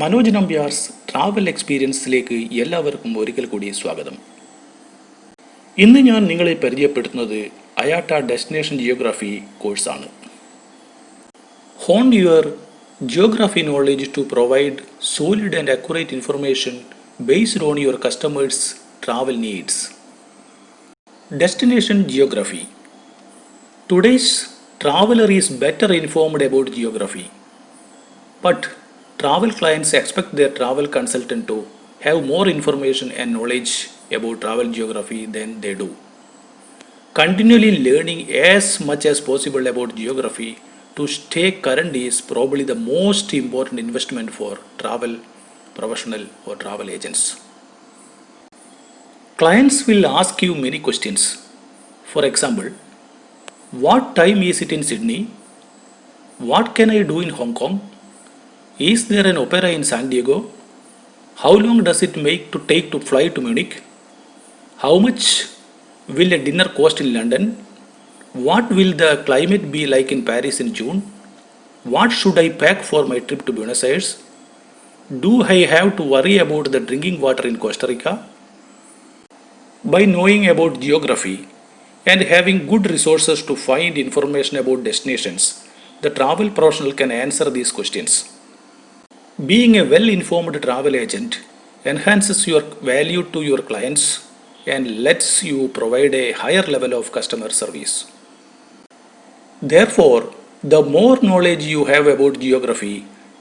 Manoj Nambiar's travel എക്സ്പീരിയൻസിലേക്ക് എല്ലാവർക്കും ഒരിക്കൽ കൂടി സ്വാഗതം. ഇന്ന് ഞാൻ നിങ്ങളെ പരിചയപ്പെടുത്തുന്നത് അയാട്ട ഡെസ്റ്റിനേഷൻ ജിയോഗ്രാഫി കോഴ്സാണ്. Hone your geography knowledge to provide solid and accurate information based on your customers travel needs. Destination Geography. Today's traveler is better informed about geography, but travel clients expect their travel consultant to have more information and knowledge about travel geography than they do. Continually learning as much as possible about geography to stay current is probably the most important investment for travel professional or travel agents. Clients will ask you many questions. For example, what time is it in Sydney? What can I do in Hong Kong? Is there an opera in San Diego? How long does it take to fly to Munich? How much will a dinner cost in London? What will the climate be like in Paris in June? What should I pack for my trip to Buenos Aires? Do I have to worry about the drinking water in Costa Rica? By knowing about geography and having good resources to find information about destinations, the travel professional can answer these questions. Being a well-informed travel agent enhances your value to your clients and lets you provide a higher level of customer service. Therefore, the more knowledge you have about geography,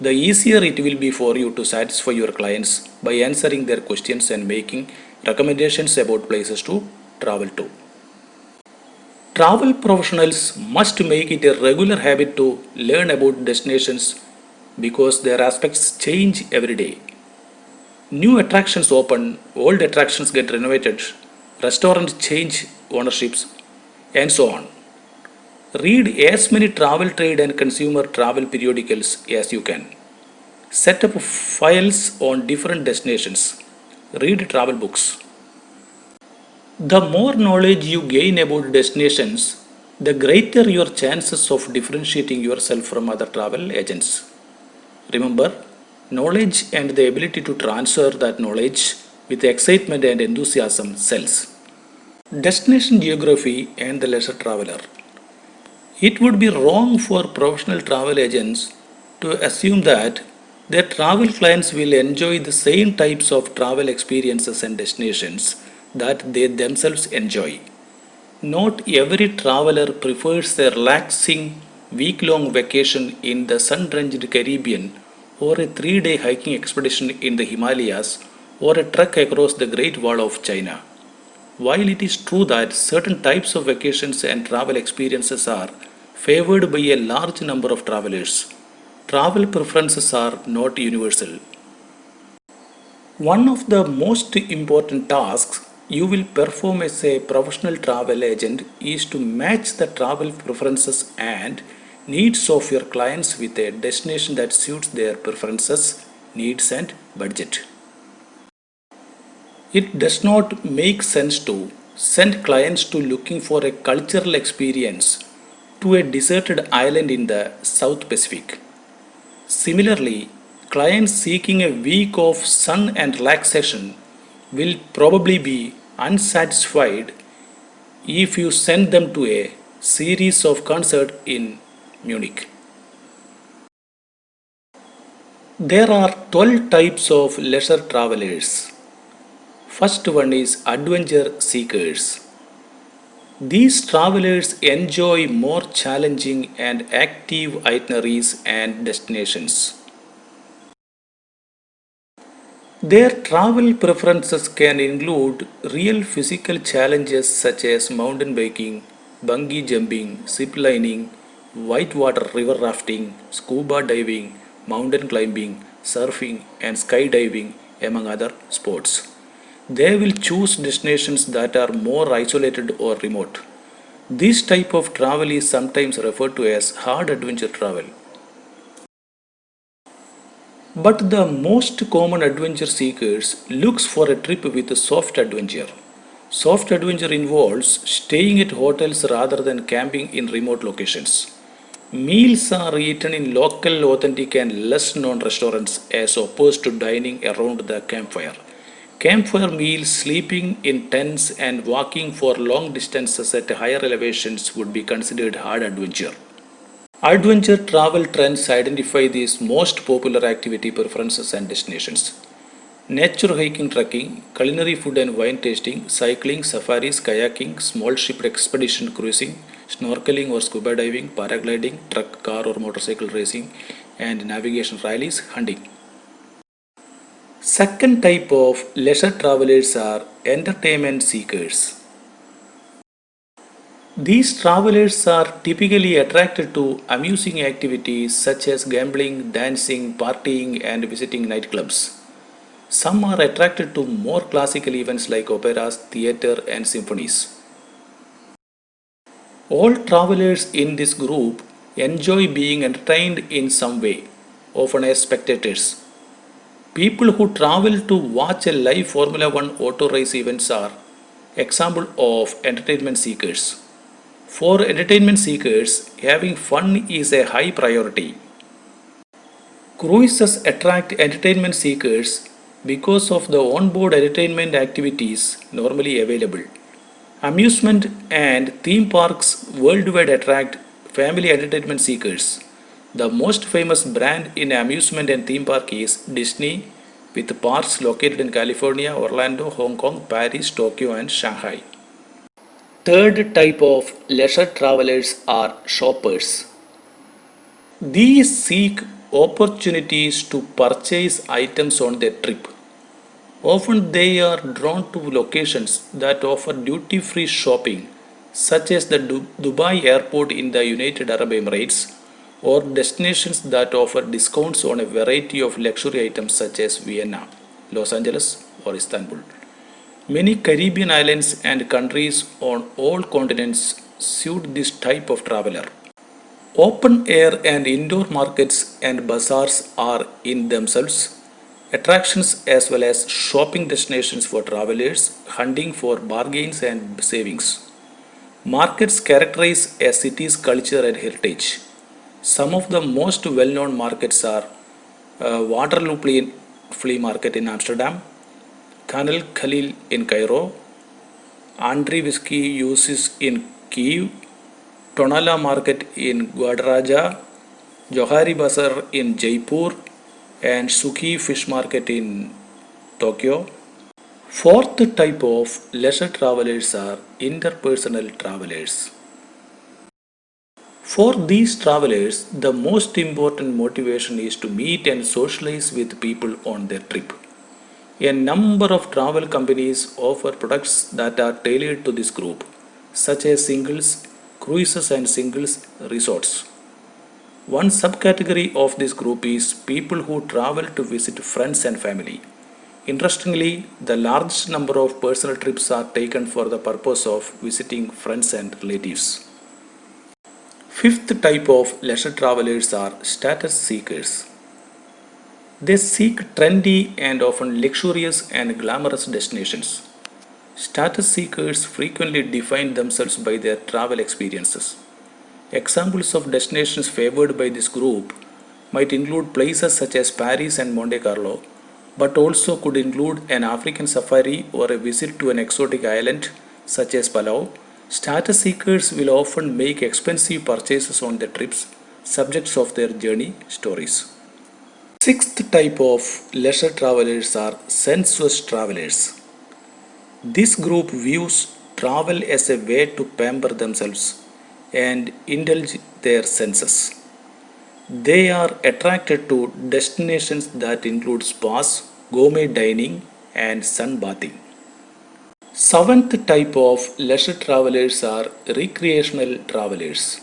the easier it will be for you to satisfy your clients by answering their questions and making recommendations about places to travel to. Travel professionals must make it a regular habit to learn about destinations because their aspects change every day. New attractions open, old attractions get renovated, restaurants change ownerships, and so on. Read as many travel trade and consumer travel periodicals as you can. Set up files on different destinations. Read travel books. The more knowledge you gain about destinations, the greater your chances of differentiating yourself from other travel agents. Remember, knowledge and the ability to transfer that knowledge with excitement and enthusiasm sells. Destination Geography and the leisure traveler. It would be wrong for professional travel agents to assume that their travel clients will enjoy the same types of travel experiences and destinations that they themselves enjoy. Not every traveler prefers a relaxing week-long vacation in the sun-drenched Caribbean or a 3-day hiking expedition in the Himalayas or a trek across the Great Wall of China. While it is true that certain types of vacations and travel experiences are favored by a large number of travelers, travel preferences are not universal. One of the most important tasks you will perform as a professional travel agent is to match the travel preferences and needs of your clients with a destination that suits their preferences, needs, and budget. It does not make sense to send clients to looking for a cultural experience to a deserted island in the South Pacific. Similarly, clients seeking a week of sun and relaxation will probably be unsatisfied if you send them to a series of concerts in Munich. There are 12 types of leisure travelers. First one is adventure seekers. These travelers enjoy more challenging and active itineraries and destinations. Their travel preferences can include real physical challenges such as mountain biking, bungee jumping, zip lining, whitewater river rafting, scuba diving, mountain climbing, surfing, and skydiving, among other sports. They will choose destinations that are more isolated or remote. This type of travel is sometimes referred to as hard adventure travel. But the most common adventure seekers looks for a trip with a soft adventure. Soft adventure involves staying at hotels rather than camping in remote locations. Meals are eaten in local, authentic, and less known restaurants as opposed to dining around the campfire. Campfire meals, sleeping in tents, and walking for long distances at higher elevations would be considered hard adventure. Adventure travel trends identify these most popular activity preferences and destinations. Nature hiking, trekking, culinary food and wine tasting, cycling, safaris, kayaking, small ship expedition cruising, snorkeling or scuba diving, paragliding, truck, car or motorcycle racing, and navigation rallies, hunting. Second type of leisure travelers are entertainment seekers. These travelers are typically attracted to amusing activities such as gambling, dancing, partying, and visiting nightclubs. Some are attracted to more classical events like operas, theatre, and symphonies. All travelers in this group enjoy being entertained in some way, often as spectators. People who travel to watch a live Formula One auto race events are example of entertainment seekers. For entertainment seekers, having fun is a high priority. Cruises attract entertainment seekers because of the onboard entertainment activities normally available. Amusement and theme parks worldwide attract family entertainment seekers. The most famous brand in amusement and theme park is Disney, with parks located in California, Orlando, Hong Kong, Paris, Tokyo, and Shanghai. Third type of leisure travelers are shoppers. These seek opportunities to purchase items on their trip. Often they are drawn to locations that offer duty free shopping, such as the Dubai airport in the United Arab Emirates, or destinations that offer discounts on a variety of luxury items such as Vienna, Los Angeles, or Istanbul. Many Caribbean islands and countries on all continents suit this type of traveler. Open air and indoor markets and bazaars are in themselves attractions as well as shopping destinations for travelers hunting for bargains and savings. Markets characterize a city's culture and heritage. Some of the most well known markets are Waterloo Flea Market in Amsterdam, Khanel Khalil in Cairo, Andre Whiskey Uses in Kiev, Tonala Market in Guadalajara, Johari Bazaar in Jaipur, and Suki Fish Market in Tokyo. Fourth type of leisure travelers are interpersonal travelers. For these travelers, the most important motivation is to meet and socialize with people on their trip. A number of travel companies offer products that are tailored to this group, such as singles, cruises, and singles resorts. One subcategory of this group is people who travel to visit friends and family. Interestingly, the largest number of personal trips are taken for the purpose of visiting friends and relatives. Fifth type of leisure travelers are status seekers. They seek trendy and often luxurious and glamorous destinations. Status seekers frequently define themselves by their travel experiences. Examples of destinations favored by this group might include places such as Paris and Monte Carlo, but also could include an African safari or a visit to an exotic island such as Palau. Status seekers will often make expensive purchases on their trips, subjects of their journey stories. Sixth type of leisure travelers are sensuous travelers. This group views travel as a way to pamper themselves and indulge their senses. They are attracted to destinations that include spas, gourmet dining, and sunbathing. Seventh type of leisure travelers are recreational travelers.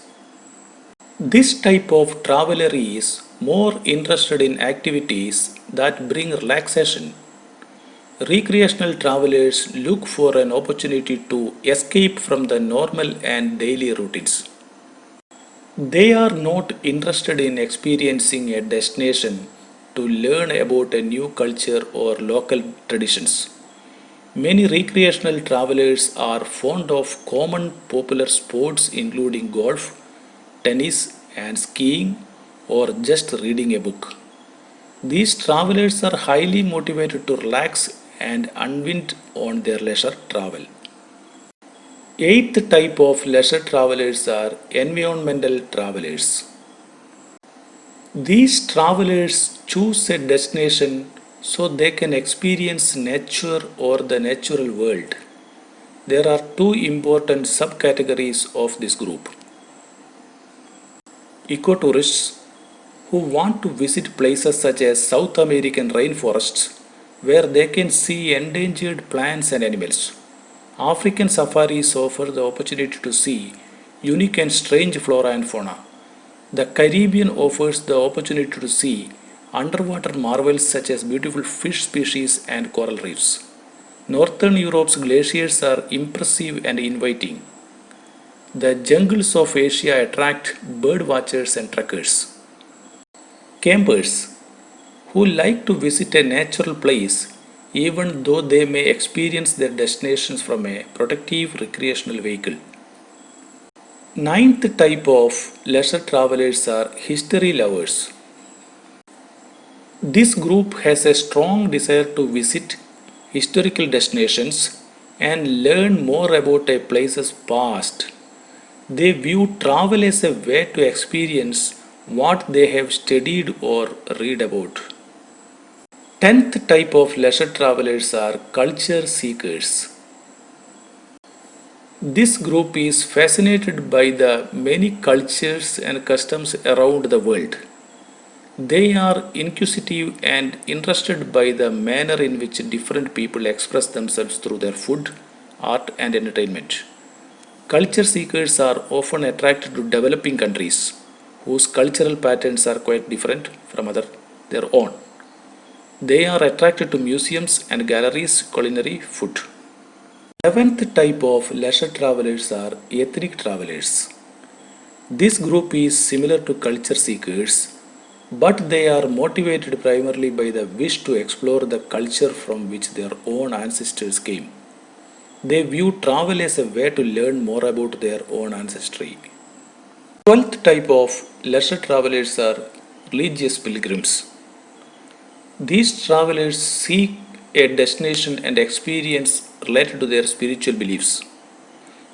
This type of traveler is more interested in activities that bring relaxation. Recreational travelers look for an opportunity to escape from the normal and daily routines. They are not interested in experiencing a destination to learn about a new culture or local traditions. Many recreational travelers are fond of common popular sports including golf, tennis, and skiing or just reading a book. These travelers are highly motivated to relax and unwind on their leisure travel. Eighth type of leisure travelers are environmental travelers. These travelers choose a destination so they can experience nature or the natural world. There are two important subcategories of this group: ecotourists, who want to visit places such as South American rainforests where they can see endangered plants and animals. African safaris offer the opportunity to see unique and strange flora and fauna. The Caribbean offers the opportunity to see underwater marvels such as beautiful fish species and coral reefs. Northern Europe's glaciers are impressive and inviting. The jungles of Asia attract bird watchers and trekkers. Campers, who like to visit a natural place even though they may experience their destinations from a protective recreational vehicle. Ninth type of leisure travelers are history lovers. This group has a strong desire to visit historical destinations and learn more about a place's past. They view travel as a way to experience what they have studied or read about. Tenth type of leisure travelers are culture seekers. This group is fascinated by the many cultures and customs around the world. They are inquisitive and interested by the manner in which different people express themselves through their food, art, and entertainment. Culture seekers are often attracted to developing countries whose cultural patterns are quite different from their own. They are attracted to museums and galleries, culinary, food. 11th type of leisure travelers are ethnic travelers. This group is similar to culture seekers, but they are motivated primarily by the wish to explore the culture from which their own ancestors came. They view travel as a way to learn more about their own ancestry. 12th type of leisure travelers are religious pilgrims. These travelers seek a destination and experience related to their spiritual beliefs.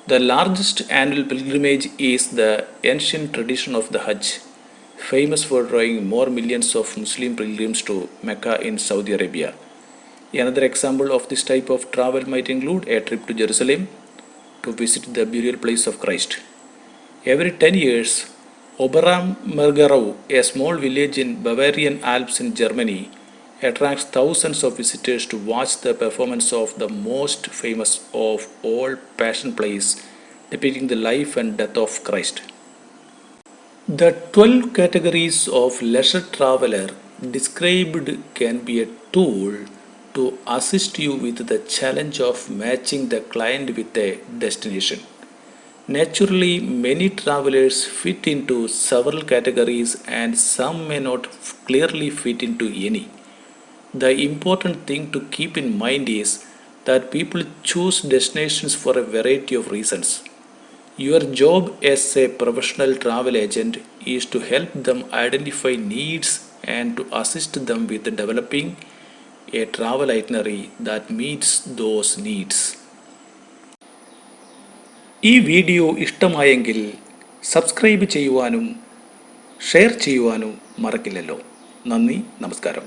The largest annual pilgrimage is the ancient tradition of the Hajj, famous for drawing more millions of Muslim pilgrims to Mecca in Saudi Arabia. Another example of this type of travel might include a trip to Jerusalem to visit the burial place of Christ. Every 10 years, Oberammergau, a small village in Bavarian Alps in Germany, attracts thousands of visitors to watch the performance of the most famous of all passion plays depicting the life and death of Christ. The 12 categories of leisure traveler described can be a tool to assist you with the challenge of matching the client with a destination. Naturally, many travelers fit into several categories and some may not clearly fit into any. The important thing to keep in mind is that people choose destinations for a variety of reasons. Your job as a professional travel agent is to help them identify needs and to assist them with developing a travel itinerary that meets those needs. ഈ video ഇഷ്ടമായെങ്കിൽ subscribe ചെയ്യുവാനും share ചെയ്യുവാനും മറക്കില്ലല്ലോ. നന്ദി, നമസ്കാരം.